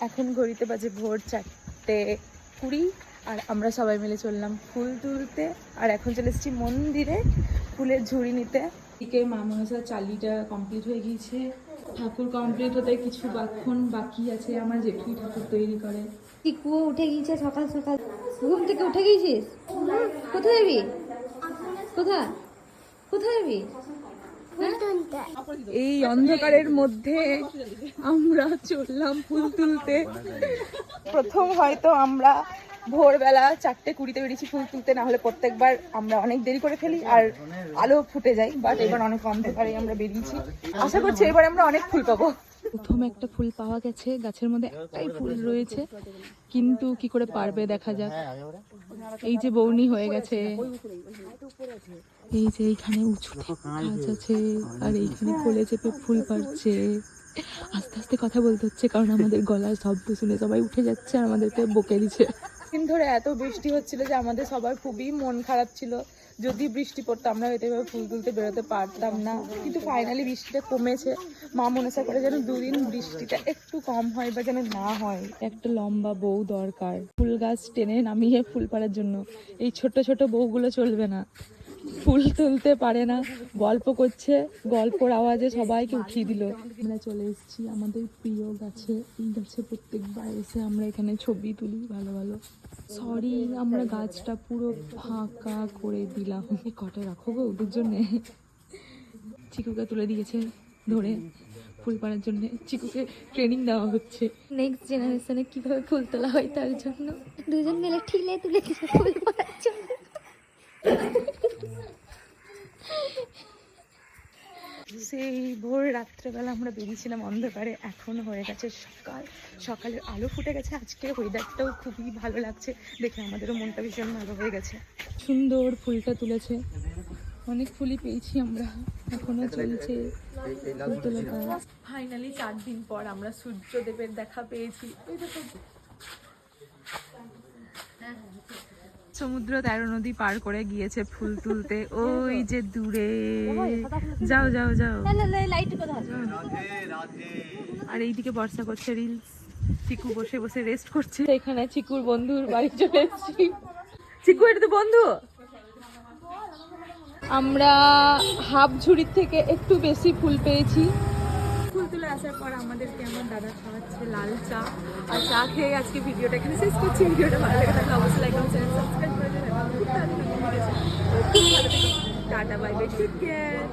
এখন ঘড়িতে বাজে ভোর 4:20 আর আমরা সবাই মিলে চললাম ফুল তুলতে। আর এখন চলে এসেছি মন্দিরে ফুলের ঝুড়ি নিতে। এদিকে মা মনসার চালিটা কমপ্লিট হয়ে গিয়েছে, ঠাকুর কমপ্লিট হতে কিছুক্ষণ বাকি আছে। আমার জেঠুই ঠাকুর তৈরি করে। কুয়ো উঠে গিয়েছে সকাল সকাল, ঘুম থেকে উঠে গিয়েছিস? কোথায় যাবি? কোথায় কোথায় যাবি? এই অন্ধকারের মধ্যে আমরা চললাম ফুল তুলতে। প্রথম হয়তো আমরা ভোরবেলা 4:20 বেরিয়েছি ফুল তুলতে, না হলে প্রত্যেকবার আমরা অনেক দেরি করে ফেলি আর আলো ফুটে যায়। বাট এবার অনেক অন্ধকারে আমরা বেরিয়েছি, আশা করছি এবার আমরা অনেক ফুল পাবো। প্রথম একটা ফুল পাওয়া গেছে, গাছের মধ্যে একটাই ফুল রয়েছে, কিন্তু কি করে পারবে দেখা যাক। এই যে বৌনি হয়ে গেছে, এই যে এইখানে উঁচুতে গাছ আছে আর এইখানে কোলে চেপে ফুল পাড়ছে। আস্তে আস্তে কথা বলতে হচ্ছে কারণ আমাদের গলার শব্দ শুনে সবাই উঠে যাচ্ছে আর আমাদেরকে বকে দিচ্ছে। দিন ধরে এত বৃষ্টি হচ্ছিল যে আমাদের সবার খুবই মন খারাপ ছিল। যদি বৃষ্টি পড়তো আমরা হয়তো এভাবে ফুল তুলতে বেরোতে পারতাম না, কিন্তু ফাইনালি বৃষ্টিটা কমেছে। মা মনসা করে যেন দুদিন বৃষ্টিটা একটু কম হয় বা যেন না হয়। একটা লম্বা বউ দরকার ফুল গাছ টেনে নামিয়ে ফুল পাড়ার জন্য। এই ছোট ছোট বউগুলো চলবে না, ফুল তুলতে পারে না, গল্প করছে, গল্পর আওয়াজে সবাইকে উঠিয়ে দিল। আমরা চলে এসেছি আমাদের প্রিয় গাছে। এই গাছে প্রত্যেকবার এসে আমরা এখানে ছবি তুলি ভালো ভালো। সরি, আমরা গাছটা পুরো ফাঁকা করে দিলাম। কটা রাখো গো ওদের জন্যে। চিকুকে তুলে দিয়েছে ধরে ফুল পাড়ার জন্য। চিকুকে ট্রেনিং দেওয়া হচ্ছে নেক্সট জেনারেশনে কিভাবে ফুল তোলা হয় তার জন্য। দুজন মিলে ঠিলে তুলে দিছে ফুল পড়ার জন্য। সেই ভোর রাত্রেবেলা আমরা বেরিয়েছিলাম অন্ধকারে, এখন হয়ে গেছে সকাল। সকালের আলো ফুটে গেছে, আজকে ওয়েদারটাও খুবই ভালো লাগছে দেখে, আমাদেরও মনটা ভীষণ ভালো হয়ে গেছে। সুন্দর ফুলটা তুলেছে, অনেক ফুলই পেয়েছি আমরা, এখনো চলছে ফুল তোলাটা। ফাইনালি 4 দিন পর আমরা সূর্যদেবের দেখা পেয়েছি। ওই দেখো সমুদ্র 13 নদী পার করে গিয়েছে ফুল তুলতে, ওই যে দূরে। যাও যাও যাও। আর এইদিকে বর্ষা করছে রিলস, চিকু বসে বসে রেস্ট করছে। এখানে চিকুর বন্ধুর বাড়ি চলে এসেছি। চিকু, এটা তো বন্ধু। আমরা হাফ ঝুড়ির থেকে একটু বেশি ফুল পেয়েছি। ফুল তুলে আসার পর আমাদেরকে আমার দাদা খাওয়াচ্ছে লাল চা, আর চা খেয়ে আজকে ভিডিওটা এখানে শেষ করছি। ভিডিওটা ভালো লেগে থাকলে অবশ্যই লাইক কমেন্ট সাবস্ক্রাইব করে দেবেন। Tata, bye bye, take care.